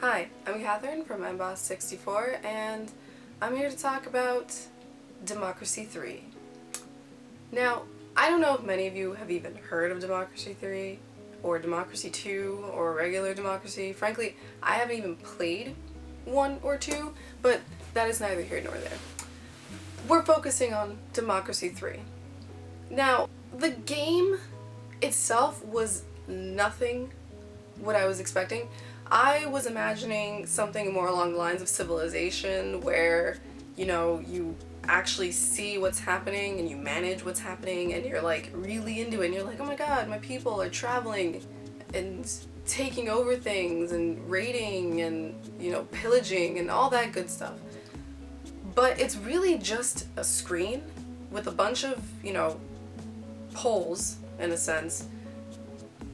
Hi, I'm Catherine from MBoss64, and I'm here to talk about Democracy 3. Now, I don't know if many of you have even heard of Democracy 3, or Democracy 2, or regular Democracy. Frankly, I haven't even played 1 or 2, but that is neither here nor there. We're focusing on Democracy 3. Now, the game itself was nothing what I was expecting. I was imagining something more along the lines of Civilization, where, you know, you actually see what's happening and you manage what's happening and you're like really into it and you're like, oh my god, my people are traveling and taking over things and raiding and, you know, pillaging and all that good stuff. But it's really just a screen with a bunch of, you know, polls, in a sense,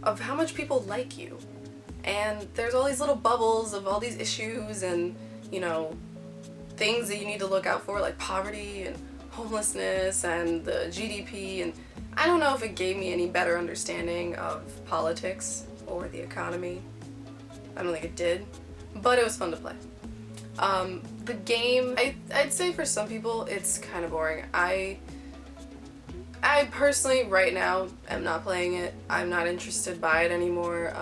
of how much people like you. And there's all these little bubbles of all these issues and, you know, things that you need to look out for, like poverty and homelessness and the GDP, and I don't know if it gave me any better understanding of politics or the economy. I don't think it did, but it was fun to play. The game, I'd say for some people it's kind of boring. I personally, right now, am not playing it. I'm not interested by it anymore.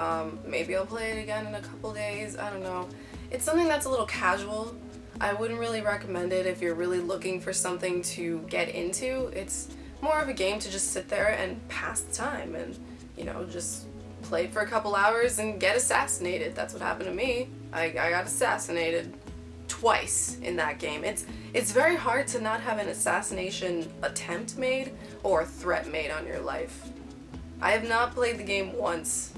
Maybe I'll play it again in a couple days. I don't know. It's something that's a little casual. I wouldn't really recommend it if you're really looking for something to get into. It's more of a game to just sit there and pass the time and, you know, just play for a couple hours and get assassinated. That's what happened to me. I got assassinated twice in that game. It's very hard to not have an assassination attempt made or threat made on your life. I have not played the game once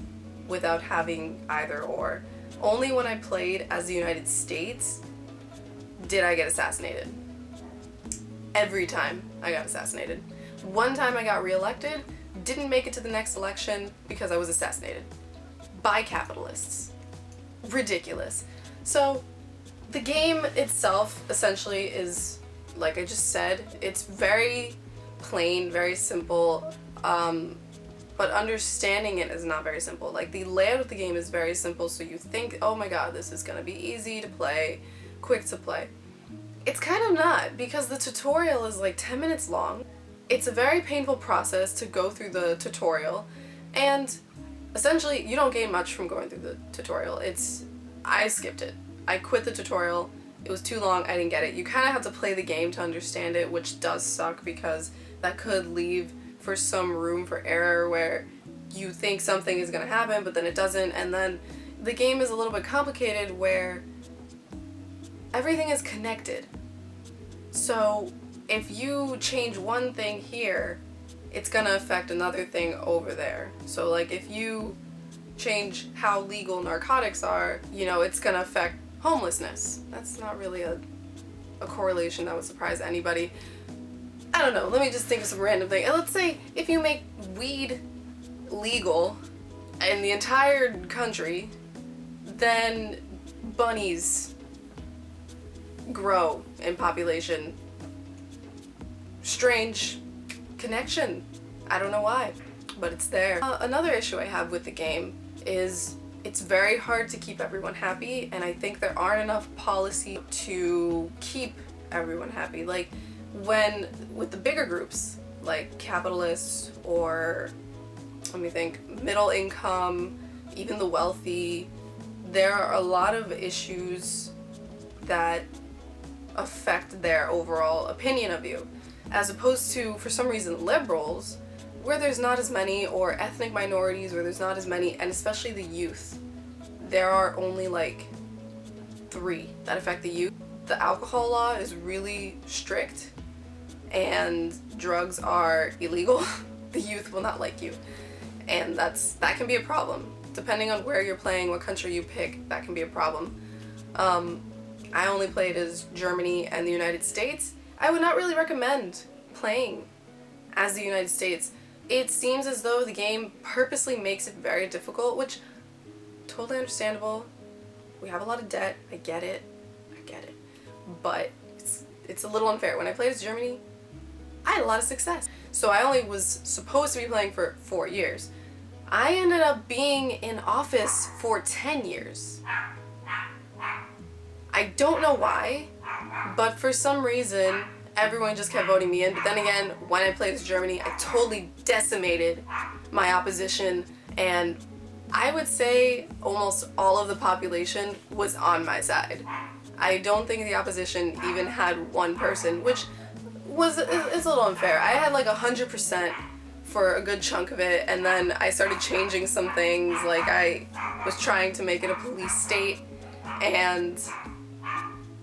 without having either or. Only when I played as the United States did I get assassinated. Every time I got assassinated. One time I got reelected, didn't make it to the next election because I was assassinated. By capitalists. Ridiculous. So, the game itself essentially is, like I just said, it's very plain, very simple, but understanding it is not very simple. Like, the layout of the game is very simple, so you think, oh my god, this is gonna be easy to play, quick to play. It's kind of not, because the tutorial is like 10 minutes long. It's a very painful process to go through the tutorial, and essentially you don't gain much from going through the tutorial. I skipped it. I quit the tutorial. It was too long. I didn't get it. You kind of have to play the game to understand it, which does suck because that could leave for some room for error where you think something is going to happen but then it doesn't, and then the game is a little bit complicated where everything is connected. So if you change one thing here, it's going to affect another thing over there. So like if you change how legal narcotics are, you know, it's going to affect homelessness. That's not really a correlation that would surprise anybody. I don't know, let me just think of some random thing. And let's say if you make weed legal in the entire country, then bunnies grow in population. Strange connection. I don't know why, but it's there. Another issue I have with the game is it's very hard to keep everyone happy, and I think there aren't enough policy to keep everyone happy. Like when with the bigger groups like capitalists or, let me think, middle income, even the wealthy, there are a lot of issues that affect their overall opinion of you, as opposed to, for some reason, liberals, where there's not as many, or ethnic minorities where there's not as many, and especially the youth. There are only like 3 that affect the youth. The alcohol law is really strict and drugs are illegal. The youth will not like you, and that can be a problem. Depending on where you're playing, what country you pick, that can be a problem. I only played as Germany and the United States. I would not really recommend playing as the United States. It seems as though the game purposely makes it very difficult, which, totally understandable. We have a lot of debt. I get it. But it's a little unfair. When I played as Germany, I had a lot of success. So I only was supposed to be playing for 4 years. I ended up being in office for 10 years. I don't know why, but for some reason, everyone just kept voting me in. But then again, when I played as Germany, I totally decimated my opposition, and I would say almost all of the population was on my side. I don't think the opposition even had one person, which is a little unfair. I had like 100% for a good chunk of it, and then I started changing some things, like I was trying to make it a police state, and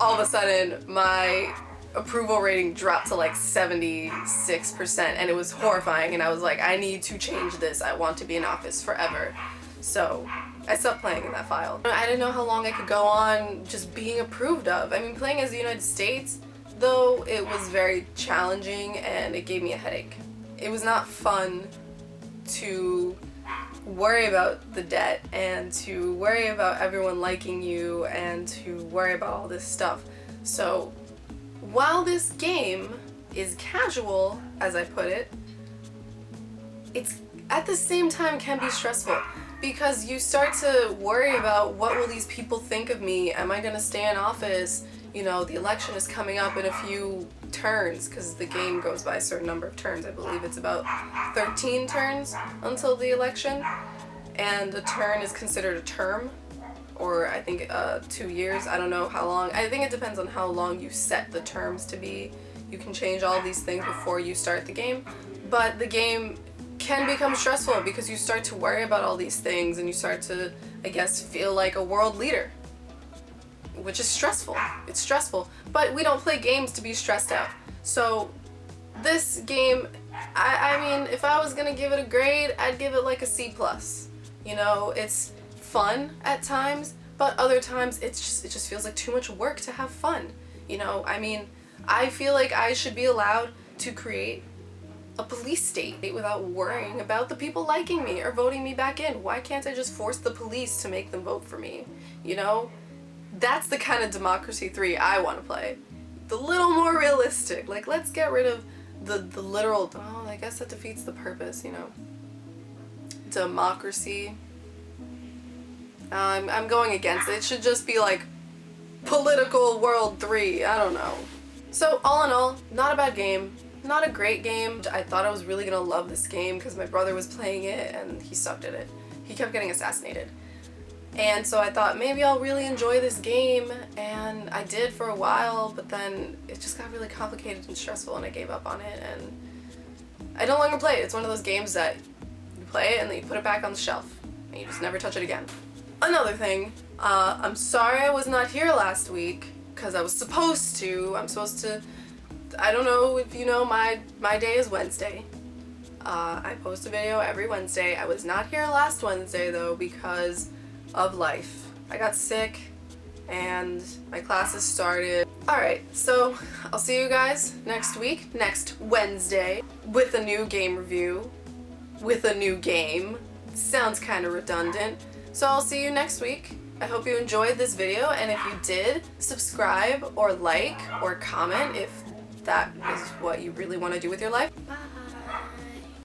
all of a sudden my approval rating dropped to like 76%, and it was horrifying, and I was like, I need to change this. I want to be in office forever. So I stopped playing in that file. I didn't know how long I could go on just being approved of. I mean, playing as the United States, though, it was very challenging and it gave me a headache. It was not fun to worry about the debt and to worry about everyone liking you and to worry about all this stuff. So while this game is casual, as I put it, it's at the same time can be stressful, because you start to worry about, what will these people think of me? Am I gonna stay in office? You know, the election is coming up in a few turns, because the game goes by a certain number of turns. I believe it's about 13 turns until the election, and a turn is considered a term, or I think 2 years. I don't know how long. I think it depends on how long you set the terms to be. You can change all these things before you start the game, but the game can become stressful because you start to worry about all these things and you start to, I guess, feel like a world leader, which is stressful. It's stressful, but we don't play games to be stressed out. So this game, I mean, if I was gonna give it a grade, I'd give it like a C+. You know, it's fun at times, but other times it just feels like too much work to have fun. You know, I mean, I feel like I should be allowed to create a police state without worrying about the people liking me or voting me back in. Why can't I just force the police to make them vote for me? You know? That's the kind of Democracy 3 I want to play. The little more realistic. Like, let's get rid of the literal, oh, I guess that defeats the purpose, you know? Democracy. I'm going against it. It should just be like Political World 3. I don't know. So all in all, not a bad game. Not a great game. I thought I was really gonna love this game because my brother was playing it and he sucked at it. He kept getting assassinated. And so I thought maybe I'll really enjoy this game, and I did for a while, but then it just got really complicated and stressful and I gave up on it, and I no longer play it. It's one of those games that you play it and then you put it back on the shelf and you just never touch it again. Another thing, I'm sorry I was not here last week because I was supposed to. I don't know if you know, my day is Wednesday. I post a video every Wednesday. I was not here last Wednesday though because of life. I got sick and my classes started. Alright, so I'll see you guys next week, next Wednesday, with a new game review, with a new game. Sounds kind of redundant. So I'll see you next week. I hope you enjoyed this video, and if you did, subscribe or like or comment if that is what you really want to do with your life. Bye.